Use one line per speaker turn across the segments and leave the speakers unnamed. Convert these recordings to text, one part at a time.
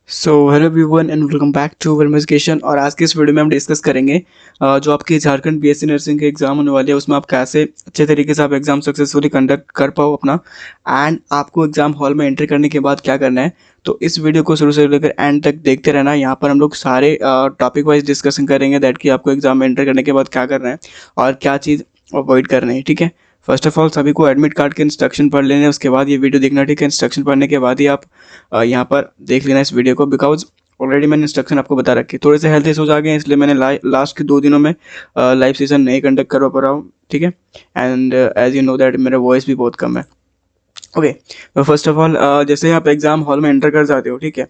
So hello everyone and welcome back to वेलम education. और आज के इस वीडियो में हम डिस्कस करेंगे जो आपकी झारखंड बीएससी नर्सिंग के एग्जाम होने वाले हैं उसमें आप कैसे अच्छे तरीके से आप एग्जाम सक्सेसफुली कंडक्ट कर पाओ अपना। एंड आपको एग्जाम हॉल में एंटर करने के बाद क्या करना है, तो इस वीडियो को शुरू से लेकर एंड तक देखते रहना। यहाँ पर हम लोग सारे टॉपिक वाइज डिस्कशन करेंगे दैट कि आपको एग्जाम में एंटर करने के बाद क्या करना है और क्या चीज़ अवॉइड करना है। ठीक है, फर्स्ट ऑफ ऑल सभी को एडमिट कार्ड के इंस्ट्रक्शन पढ़ लेने हैं, उसके बाद ये वीडियो देखना। ठीक है, इंस्ट्रक्शन पढ़ने के बाद ही आप यहाँ पर देख लेना इस वीडियो को, बिकॉज ऑलरेडी मैंने इंस्ट्रक्शन आपको बता रखे। थोड़े से हेल्थ इश्यूज आ गए हैं, इसलिए मैंने लास्ट के 2 दिनों में लाइव सेशन नहीं कंडक्ट करवा पा रहा हूँ। ठीक है, and as you know that मेरा वॉइस भी बहुत कम है। ओके, तो फर्स्ट ऑफ ऑल जैसे आप एग्जाम हॉल में एंटर कर जाते हो, ठीक है,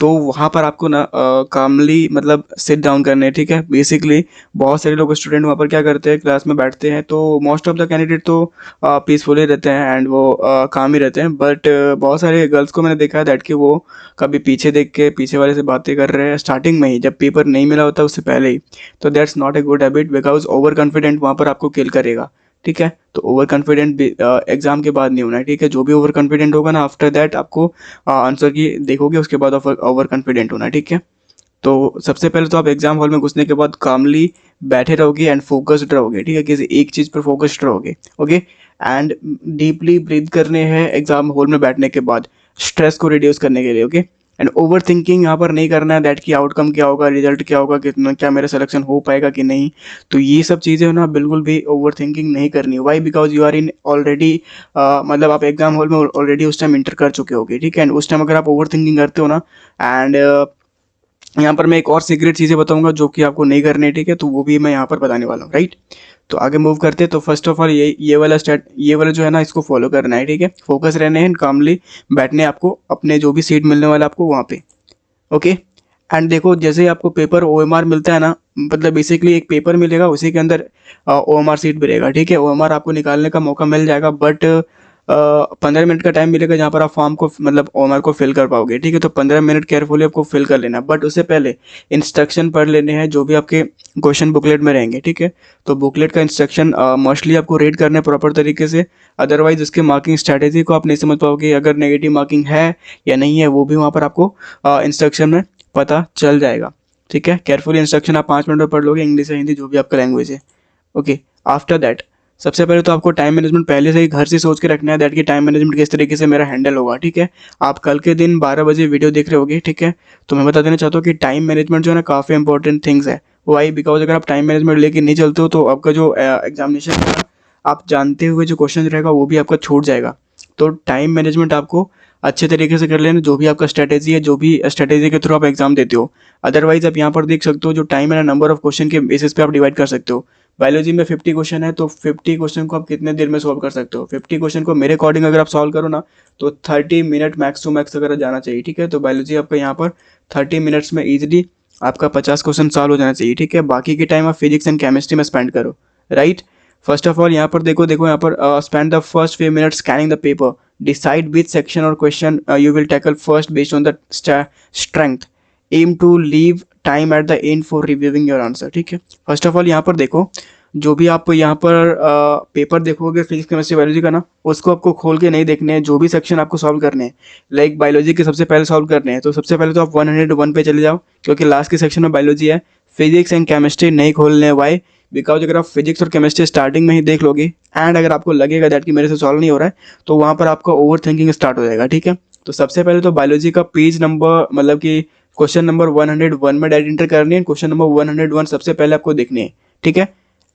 तो वहाँ पर आपको ना कामली मतलब सिट डाउन करने हैं। ठीक है, बेसिकली बहुत सारे लोग स्टूडेंट वहाँ पर क्या करते हैं, क्लास में बैठते हैं, तो मोस्ट ऑफ द कैंडिडेट तो पीसफुली रहते हैं एंड वो काम ही रहते हैं। बट बहुत सारे गर्ल्स को मैंने देखा है दैट कि वो कभी पीछे देख के पीछे वाले से बातें कर रहे हैं स्टार्टिंग में ही, जब पेपर नहीं मिला होता उससे पहले ही। तो that's not a good habit, because over confident वहाँ पर आपको किल करेगा। ठीक है, तो ओवर कॉन्फिडेंट एग्जाम के बाद नहीं होना है। ठीक है, जो भी ओवर कॉन्फिडेंट होगा ना, आफ्टर दैट आपको आंसर की देखोगे, उसके बाद ओवर कॉन्फिडेंट होना है। ठीक है, तो सबसे पहले तो आप एग्जाम हॉल में घुसने के बाद कामली बैठे रहोगे एंड फोकस्ड रहोगे। ठीक है, किसी एक चीज पर फोकस्ड रहोगे। ओके, एंड डीपली ब्रीथ करने हैं एग्जाम हॉल में बैठने के बाद, स्ट्रेस को रिड्यूस करने के लिए। ओके, एंड ओवर थिंकिंग यहाँ पर नहीं करना है दैट कि आउटकम क्या होगा, रिजल्ट क्या होगा, कितना क्या मेरा सिलेक्शन हो पाएगा कि नहीं। तो ये सब चीज़ें ना बिल्कुल भी ओवर थिंकिंग नहीं करनी। Why, because you are in already, मतलब आप एग्जाम हॉल में ऑलरेडी उस टाइम इंटर कर चुके होगे। ठीक है, एंड उस टाइम अगर आप ओवर थिंकिंग करते हो ना, एंड यहाँ पर मैं एक और सीक्रेट चीज़ें बताऊंगा जो कि आपको नहीं करनी है। ठीक है, तो वो भी मैं यहाँ पर बताने वाला हूँ। राइट, तो आगे मूव करते हैं। तो फर्स्ट ऑफ ऑल ये वाला जो है ना, इसको फॉलो करना है। ठीक है, फोकस रहने हैं, कामली बैठने हैं आपको, अपने जो भी सीट मिलने वाला आपको वहाँ पे। ओके, एंड देखो जैसे ही आपको पेपर ओएमआर मिलता है ना, मतलब बेसिकली एक पेपर मिलेगा, उसी के अंदर ओएमआर सीट भी रहेगा। ठीक है, ओएमआर आपको निकालने का मौका मिल जाएगा, बट 15 मिनट का टाइम मिलेगा जहाँ पर आप फॉर्म को मतलब ओएमआर को फिल कर पाओगे। ठीक है, तो 15 मिनट केयरफुली आपको फिल कर लेना, बट उससे पहले इंस्ट्रक्शन पढ़ लेने हैं जो भी आपके क्वेश्चन बुकलेट में रहेंगे। ठीक है, तो बुकलेट का इंस्ट्रक्शन मोस्टली आपको रीड करना है प्रॉपर तरीके से, अदरवाइज उसके मार्किंग स्ट्रैटेजी को आप नहीं समझ पाओगे। अगर नेगेटिव मार्किंग है या नहीं है वो भी वहाँ पर आपको इंस्ट्रक्शन में पता चल जाएगा। ठीक है, केयरफुली इंस्ट्रक्शन आप 5 मिनट में पढ़ लोगे, इंग्लिश या हिंदी जो भी आपका लैंग्वेज है। ओके, आफ्टर दैट सबसे पहले तो आपको टाइम मैनेजमेंट पहले से ही घर से सोच के रखना है दैट कि टाइम मैनेजमेंट किस तरीके से मेरा हैंडल होगा। ठीक है, आप कल के दिन 12 बजे वीडियो देख रहे होगे। ठीक है, तो मैं बता देना चाहता हूँ कि टाइम मैनेजमेंट जो है ना काफ़ी इंपॉर्टेंट थिंग्स है। वाई, बिकॉज अगर आप टाइम मैनेजमेंट लेके नहीं चलते हो तो आपका जो एग्जामिनेशन है ना, आप जानते हुए जो क्वेश्चन रहेगा वो भी आपका छूट जाएगा। तो टाइम मैनेजमेंट आपको अच्छे तरीके से कर लेना, जो भी आपका स्ट्रैटेजी है, जो भी स्ट्रैटेजी के थ्रू आप एग्जाम देते हो। अदरवाइज आप यहाँ पर देख सकते हो जो टाइम है ना, नंबर ऑफ क्वेश्चन के बेसिस पे आप डिवाइड कर सकते हो। बायोलॉजी में 50 क्वेश्चन है, तो 50 क्वेश्चन को आप कितने देर में सॉल्व कर सकते हो? 50 क्वेश्चन को मेरे अकॉर्डिंग अगर आप सॉल्व करो ना, तो 30 मिनट मैक्स टू मैक्स अगर जाना चाहिए। ठीक है, तो बायोलॉजी आपका यहाँ पर 30 मिनट्स में इजिली आपका 50 क्वेश्चन सॉल्व हो जाना चाहिए। ठीक है, बाकी के टाइम आप फिजिक्स एंड केमिस्ट्री में स्पेंड करो। राइट, फर्स्ट ऑफ ऑल यहाँ पर देखो देखो यहाँ पर spend the first few minutes scanning the paper, decide which section और question you will tackle first based on the strength, aim to leave time at the end for reviewing your answer. ठीक है, first of all यहाँ पर देखो, जो भी आप यहाँ पर पेपर देखोगे फिजिक्स केमिस्ट्री बायोलॉजी का ना, उसको आपको खोल के नहीं देखने हैं। जो भी सेक्शन आपको सॉल्व करने हैं, लाइक बायोलॉजी के सबसे पहले सॉल्व करने हैं, तो सबसे पहले तो आप 101 पे चले जाओ, क्योंकि लास्ट के सेक्शन में बायोलॉजी है। फिजिक्स एंड केमिस्ट्री नहीं खोलने हैं। वाई, बिकॉज अगर आप फिजिक्स और केमिस्ट्री स्टार्टिंग में ही देख लोगे एंड अगर आपको लगेगा दैट कि मेरे से सॉल्व नहीं हो रहा है, तो वहाँ पर आपका ओवर थिंकिंग स्टार्ट हो जाएगा। ठीक है, तो सबसे पहले तो बायोलॉजी का पेज नंबर मतलब कि क्वेश्चन नंबर 101 में डायरेक्ट एंटर करनी है, क्वेश्चन नंबर 101 सबसे पहले आपको देखनी है। ठीक है,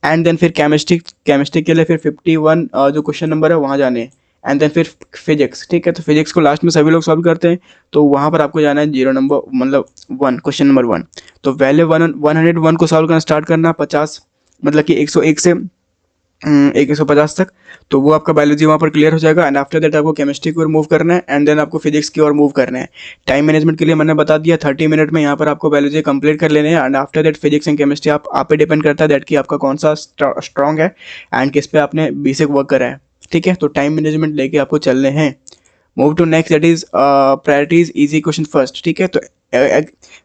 एंड देन फिर केमिस्ट्री के लिए फिर 51 जो क्वेश्चन नंबर है वहाँ जाने हैं, एंड देन फिर फिजिक्स। ठीक है, तो फिजिक्स को लास्ट में सभी लोग सॉल्व करते हैं, तो वहाँ पर आपको जाना है 0 नंबर मतलब 1, क्वेश्चन नंबर 1। तो पहले 101 को सॉल्व करना स्टार्ट करना, 50 मतलब कि 101 से 150 तक, तो वो आपका बायोलॉजी वहाँ पर क्लियर हो जाएगा। एंड आफ्टर दैट आपको केमिस्ट्री की ओर मूव करना है, एंड देन आपको फिजिक्स की ओर मूव करना है। टाइम मैनेजमेंट के लिए मैंने बता दिया 30 मिनट में यहाँ पर आपको बायोलॉजी कंप्लीट कर लेने हैं, and after that physics and chemistry आप पे डिपेंड करता है दैट कि आपका कौन सा स्ट्रॉन्ग है एंड किस पे आपने बेसिक वर्क करा है। ठीक है, तो टाइम मैनेजमेंट लेके आपको चलने हैं। Move to next, that is priorities easy question first. ठीक है, तो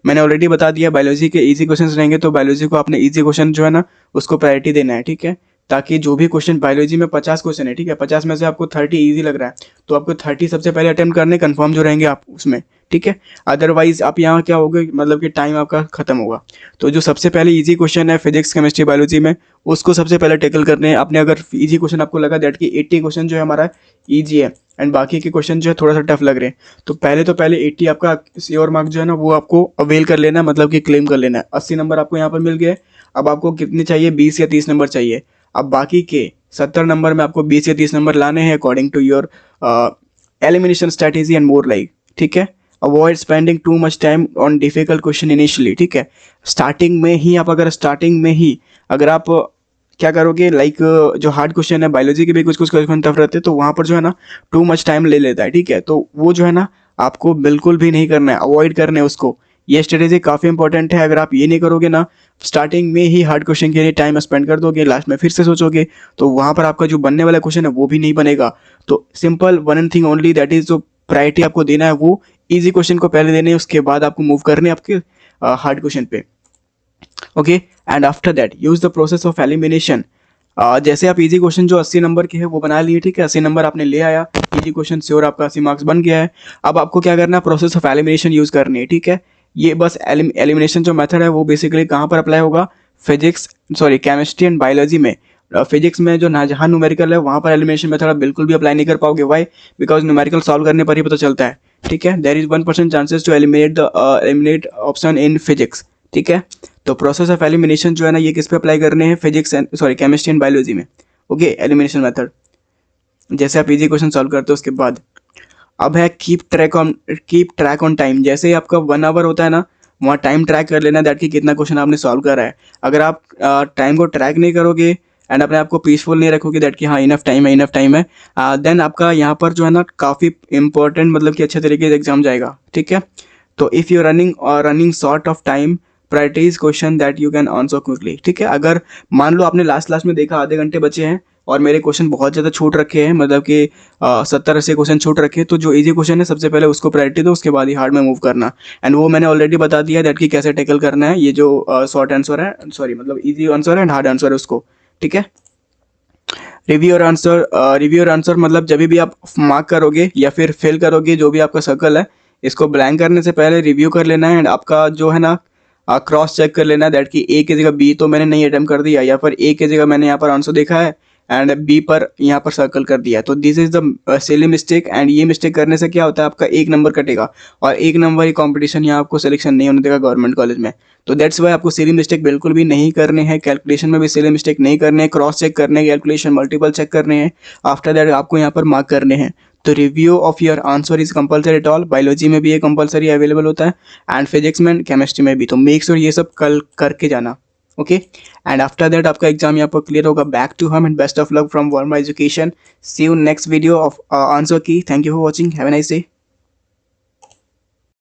मैंने ऑलरेडी बता दिया बायोलॉजी के इजी क्वेश्चन रहेंगे, तो बायोलॉजी को आपने इजी क्वेश्चन जो है ना उसको प्रायोरिटी देना है। ठीक है, ताकि जो भी क्वेश्चन बायोलॉजी में 50 क्वेश्चन है, ठीक है, 50 में से आपको 30 ईजी लग रहा है तो आपको 30 सबसे पहले अटेम्प्ट करने कंफर्म जो रहेंगे आप उसमें, ठीक है। अदरवाइज आप यहाँ क्या होगा, मतलब कि टाइम आपका खत्म होगा। तो जो सबसे पहले इजी क्वेश्चन है फिजिक्स केमिस्ट्री बायोलॉजी में, उसको सबसे पहले टैकल करने हैं। आपने अगर इजी क्वेश्चन आपको लगा दैट कि 80 क्वेश्चन जो है हमारा इजी है एंड बाकी के क्वेश्चन जो है थोड़ा सा टफ लग रहे हैं, तो पहले 80 आपका श्योर मार्क जो है ना वो आपको अवेल कर लेना है, मतलब कि क्लेम कर लेना है। 80 नंबर आपको यहाँ पर मिल गए। अब आपको कितने चाहिए, 20 या 30 नंबर चाहिए। अब बाकी के 70 नंबर में आपको 20 या 30 नंबर लाने हैं according to your elimination strategy and more like, ठीक है। Avoid spending too much time on difficult question initially, ठीक है। स्टार्टिंग में ही अगर आप क्या करोगे, लाइक जो हार्ड क्वेश्चन है बायोलॉजी के भी कुछ क्वेश्चन टफ रहते हैं, तो वहाँ पर जो है ना टू मच टाइम ले लेता है, ठीक है। तो वो जो है ना आपको बिल्कुल भी नहीं करना है, अवॉइड करना है उसको। ये स्ट्रेटेजी काफ़ी इंपॉर्टेंट है। अगर आप ये नहीं करोगे ना, स्टार्टिंग में ही हार्ड क्वेश्चन के लिए टाइम स्पेंड कर दोगे, लास्ट में फिर से सोचोगे, तो वहाँ पर आपका जो बनने वाला क्वेश्चन है वो भी नहीं बनेगा। तो simple one and thing only, that is जो प्रायोरिटी आपको देना है वो इजी क्वेश्चन को पहले देने, उसके बाद आपको मूव करने आपके हार्ड क्वेश्चन पे, okay. And after that use the process of elimination. जैसे आप इजी क्वेश्चन जो 80 नंबर के हैं वो बना लिए, ठीक है, 80 नंबर आपने ले आया, इजी क्वेश्चन श्योर आपका 80 मार्क्स बन गया है। अब आपको क्या करना है, प्रोसेस ऑफ एलिमिनेशन यूज़ करनी है, ठीक है। ये बस एलिमिनेशन जो मेथड है वो बेसिकली कहाँ पर अप्लाई होगा, केमिस्ट्री एंड बायोलॉजी में। फिजिक्स में जो ना जहाँ न्यूमेरिकल है वहाँ पर एलिमिनेशन मेथड आप बिल्कुल भी अप्लाई नहीं कर पाओगे। वाई? बिकॉज न्यूमेरिकल सॉल्व करने पर ही पता चलता है, ठीक है। There is 1% chances to eliminate option in physics, ठीक है। तो प्रोसेस ऑफ एलिमिनेशन जो है ना ये किस पे अप्लाई करने हैं, physics and chemistry and biology में, ओके। एलिमिनेशन मेथड जैसे आप इजी क्वेश्चन सॉल्व करते हो उसके बाद अब है कीप ट्रैक ऑन टाइम। जैसे ही आपका 1 आवर होता है ना, वहाँ टाइम ट्रैक कर लेना दैट कि कितना क्वेश्चन आपने सॉल्व करा है। अगर आप टाइम को ट्रैक नहीं करोगे एंड अपने आप को पीसफुल नहीं रखोगे दैट कि हाँ इनफ टाइम है, देन आपका यहाँ पर जो है ना काफ़ी इंपॉर्टेंट, मतलब कि अच्छे तरीके से एग्जाम जाएगा, ठीक है। तो if you running short of time, prioritise question that you can answer quickly, ठीक है। अगर मान लो आपने लास्ट में देखा आधे घंटे बचे हैं और मेरे क्वेश्चन बहुत ज़्यादा छूट रखे हैं, मतलब कि 70-80 क्वेश्चन छूट रखे हैं, तो जो इजी क्वेश्चन है सबसे पहले उसको प्रायोरिटी दो, उसके बाद ही हार्ड में मूव करना। एंड वो मैंने ऑलरेडी बता दिया है दैट कि कैसे टैकल करना है ये जो शॉर्ट आंसर है, मतलब easy answer and hard answer है उसको, ठीक है। रिव्यू और आंसर मतलब जब भी आप मार्क करोगे या फिर फिल करोगे जो भी आपका सर्कल है, इसको ब्लैंक करने से पहले रिव्यू कर लेना है एंड आपका जो है ना क्रॉस चेक कर लेना दैट कि ए की जगह बी तो मैंने नहीं अटेम्प्ट कर दिया, या फिर ए की जगह मैंने यहाँ पर आंसर देखा है एंड बी पर यहाँ पर सर्कल कर दिया। तो this is the silly mistake. And ये मिस्टेक करने से क्या होता है, आपका 1 नंबर कटेगा और 1 नंबर ही कंपटीशन यहाँ आपको सिलेक्शन नहीं होने देगा गवर्नमेंट कॉलेज में। तो दैट्स वाई आपको सिली मिस्टेक बिल्कुल भी नहीं करने हैं, कैलकुलेशन में भी सिली मिस्टेक नहीं करने हैं, क्रॉस चेक करने हैं, कैलकुलेशन मल्टीपल चेक करने हैं, आफ्टर दैट आपको यहाँ पर मार्क करने हैं। तो review of your answer is compulsory at all. Biology में भी ये कंपलसरी अवेलेबल होता है एंड फिजिक्स में एंड केमिस्ट्री में भी। तो मेक श्योर ये सब कल करके जाना, ओके। एंड आफ्टर दैट आपका एग्जाम यहाँ पर क्लियर होगा। Back to home and best of luck from Verma education. See you next video of answer key. Thank you for watching, have a nice day.